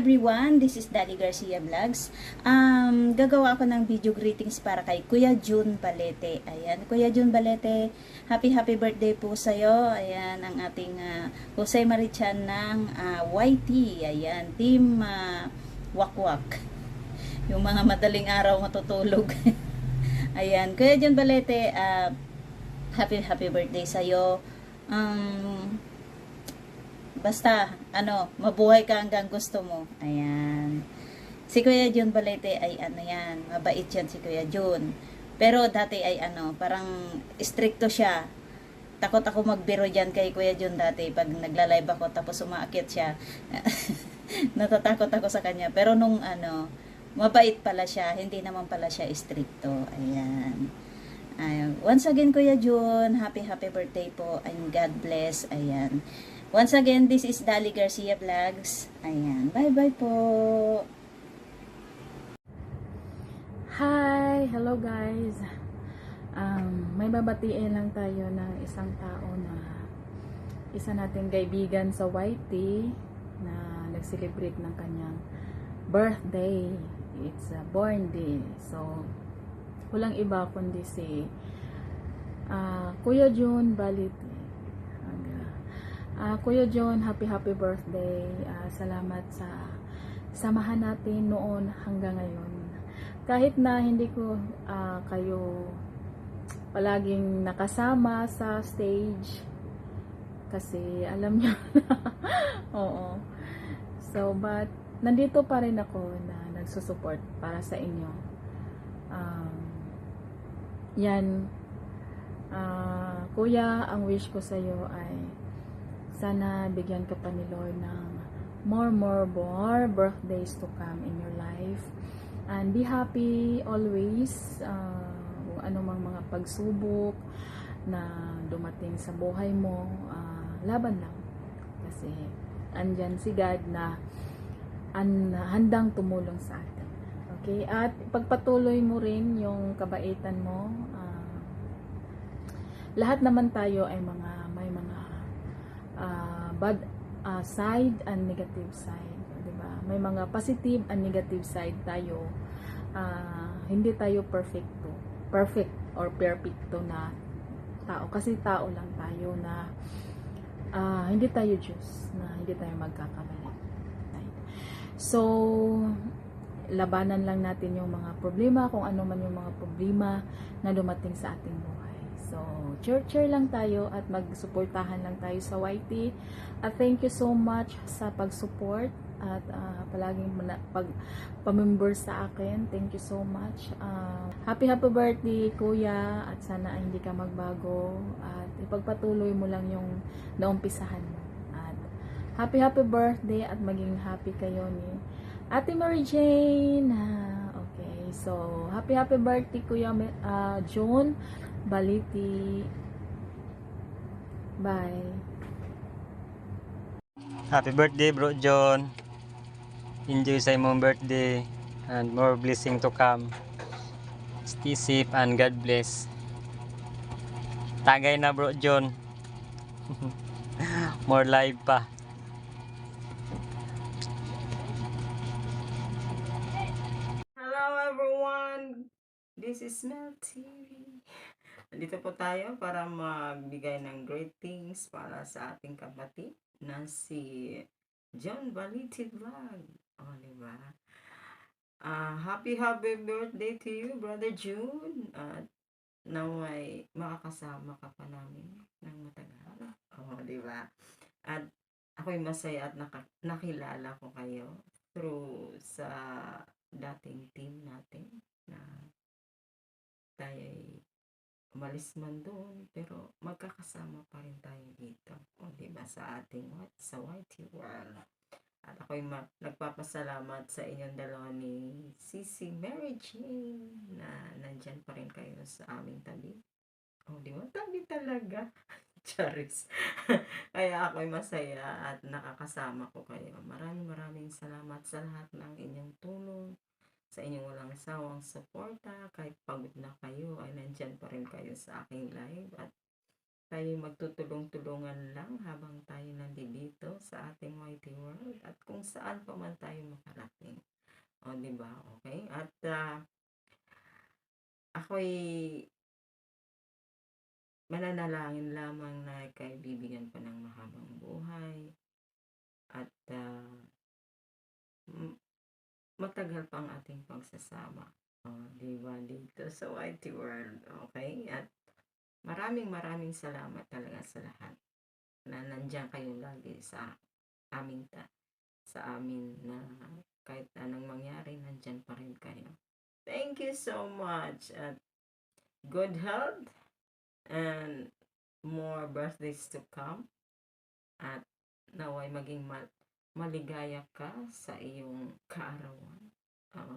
everyone, this is Daddy Garcia Vlogs. Gagawa ako ng video greetings para kay Kuya June Balete. Ayan, Kuya June Balete, happy birthday po sa'yo. Ayan, ang ating Jose Marichan ng YT. Ayan, team Wakwak. Yung mga madaling araw matutulog. Ayan, Kuya June Balete, happy birthday sa'yo. Basta, mabuhay ka hanggang gusto mo. Ayan. Si Kuya June Balete ay yan, mabait yan si Kuya June. Pero dati ay parang stricto siya. Takot ako magbiro dyan kay Kuya June dati pag nagla-live ako tapos umaakit siya. Natatakot ako sa kanya. Pero nung mabait pala siya, hindi naman pala siya stricto. Ayan. Once again, Kuya June, happy birthday po and God bless. Ayan. Once again, this is Dali Garcia Vlogs. Ayan. Bye-bye po. Hi! Hello guys! May babatiin lang tayo ng isang tao na isa nating kaibigan sa YT na nag-celebrate ng kanyang birthday. It's a born day. So, walang iba kundi si Kuya June Balete. Kuya John, happy birthday. Salamat sa samahan natin noon hanggang ngayon. Kahit na hindi ko kayo palaging nakasama sa stage kasi alam niyo na. Oo. So, but nandito pa rin ako na nagsusupport para sa inyo. Yan. Kuya, ang wish ko sa iyo ay sana bigyan ka pa ni Lord ng more birthdays to come in your life. And be happy always. Kung anumang mga pagsubok na dumating sa buhay mo, laban lang. Kasi andyan si God na handang tumulong sa atin. Okay? At pagpatuloy mo rin yung kabaitan mo. Lahat naman tayo ay may mga bad side and negative side, diba? May mga positive and negative side tayo. Hindi tayo perfect or perfecto na tao kasi tao lang tayo na hindi tayo Diyos, na hindi tayo magkakamali. Right? So, labanan lang natin yung mga problema, kung ano man yung mga problema na dumating sa ating buhay. So, cheer lang tayo at magsuportahan lang tayo sa YT. At thank you so much sa pag-support at palaging pag-member sa akin. Thank you so much. Happy birthday, Kuya, at sana ay hindi ka magbago at ipagpatuloy mo lang yung naumpisahan mo. At happy birthday at maging happy kayo ni Ate Mary Jane. Okay, so happy birthday, Kuya June Balete. Bye. Happy birthday, Bro John. Enjoy sa imong birthday and more blessing to come. Stay safe and God bless. Tagay na, Bro John. More live pa. Hello everyone! This is Mel TV. Dito po tayo para magbigay ng greetings para sa ating kapatid na si John Balete Vlog. O, diba? Happy birthday to you, Brother June. At naway makakasama ka pa namin ng matagal. O, diba? At ako'y masaya at nakilala ko kayo through sa dating team natin na tayo'y umalis man doon, pero magkakasama pa rin tayo dito. O, diba, sa ating sa YT World. At ako'y nagpapasalamat sa inyong dalawa ni Sisi Mary Jane na nandyan pa rin kayo sa aming tabi. O, diba, tabi talaga. Charis. Kaya ako'y masaya at nakakasama ko kayo. Maraming salamat sa lahat ng inyong tulong, sa inyong walang sawang suporta. Kahit pagod na kayo ay nandyan pa rin kayo sa aking live at tayo magtutulong-tulungan lang habang tayo nandito sa ating mighty world at kung saan pa man tayo makarating. O, di ba? Okay? At ako'y mananalangin lamang na kay bibigyan pa ng mahabang buhay at matagal pa ang ating pagsasama. Di ba? Dito sa mighty world. Okay? At maraming salamat talaga sa lahat na nandiyan kayo lagi sa amin na kahit anong mangyari, nandiyan pa rin kayo. Thank you so much at good health and more birthdays to come at naway maging maligaya ka sa iyong kaarawan.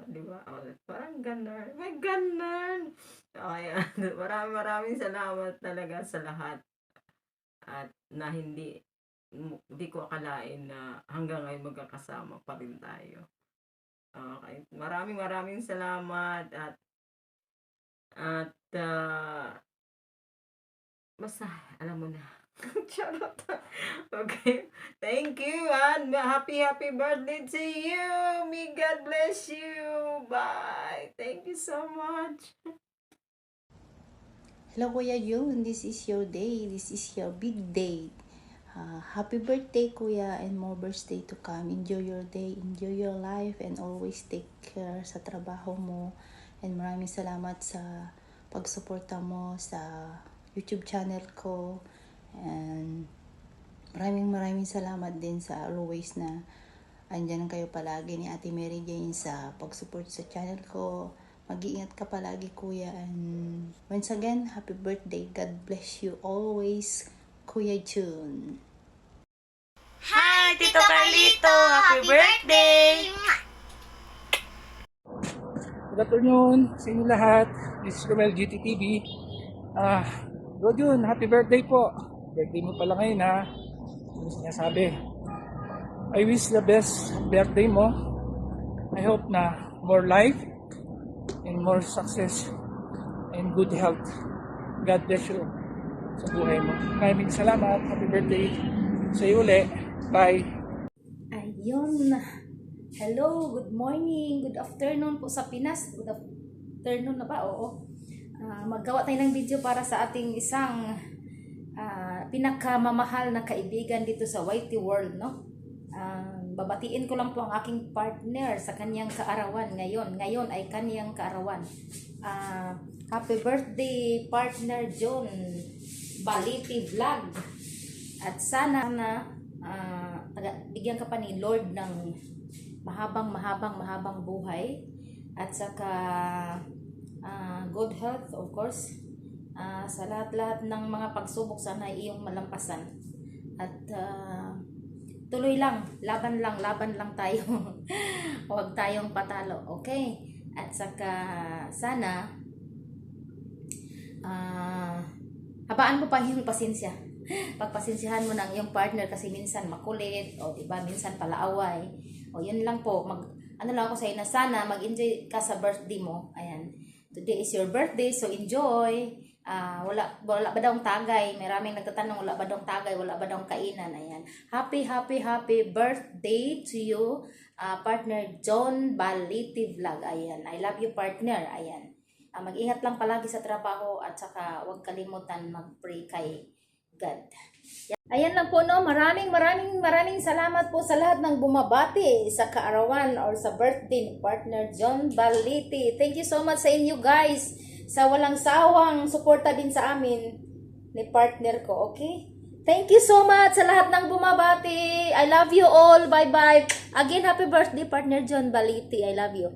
Di ba? Parang ganun. May ganun. Ayan. Maraming salamat talaga sa lahat. At na hindi ko akalain na hanggang ngayon magkakasama pa rin tayo. Okay. Maraming salamat at basta alam mo na. Charot. Okay. Thank you and happy birthday to you. May God bless you. Bye. Thank you so much. Hello Kuya Jun, this is your day. This is your big day. Happy birthday Kuya and more birthday to come. Enjoy your day, enjoy your life and always take care sa trabaho mo. And maraming salamat sa pagsuporta mo sa YouTube channel ko. And maraming salamat din sa always na andyan kayo palagi ni Ate Mary Jane sa pag-support sa channel ko. Mag-iingat ka palagi Kuya and once again, happy birthday. God bless you always, Kuya Jun. Hi, Tito Carlito! Happy birthday! Good afternoon sa inyo lahat. This is Romel GTTV. Rodjun, happy birthday po. Birthday mo pala ngayon ha. Ano sinasabi? I wish the best birthday mo. I hope na more life and more success and good health. God bless you sa buhay mo. Maraming salamat. Happy birthday sa iyo uli. Bye. Ayun. Hello, good morning, good afternoon po sa Pinas. Good afternoon na ba? Oo. Maggawa tayo ng video para sa ating isang pinakamamahal na kaibigan dito sa Whitey World, no? Babatiin ko lang po ang aking partner sa kanyang kaarawan ngayon. Ngayon ay kanyang kaarawan. Happy birthday, partner John Baliti Vlog. At sana na bigyan ka pa ni Lord ng mahabang buhay at saka good health of course. Sa lahat ng mga pagsubok sana iyong malampasan at tuloy lang, laban lang tayo. Huwag tayong patalo, okay? At saka sana habaan mo pa yung pasensya. Pagpasensyahan mo ng iyong partner kasi minsan makulit o diba minsan palaaway. O yun lang po, ano lang ako sa na sana mag-enjoy ka sa birthday mo. Ayan. Today is your birthday, so enjoy. Wala ba daw tagay? Maraming nagtatanong wala ba daw tagay, wala ba daw kainan. Ayan. Happy birthday to you, partner John Baliti Vlog. Ayan. I love you partner. Ayan. Mag-ingat lang palagi sa trabaho at saka huwag kalimutan mag-pray kay God. Ayan lang po no, maraming salamat po sa lahat ng bumabati sa kaarawan or sa birthday ni partner John Baliti. Thank you so much sa inyo guys sa walang sawang suporta din sa amin ni partner ko, okay? Thank you so much sa lahat ng bumabati. I love you all. Bye-bye. Again, happy birthday partner John Baliti. I love you.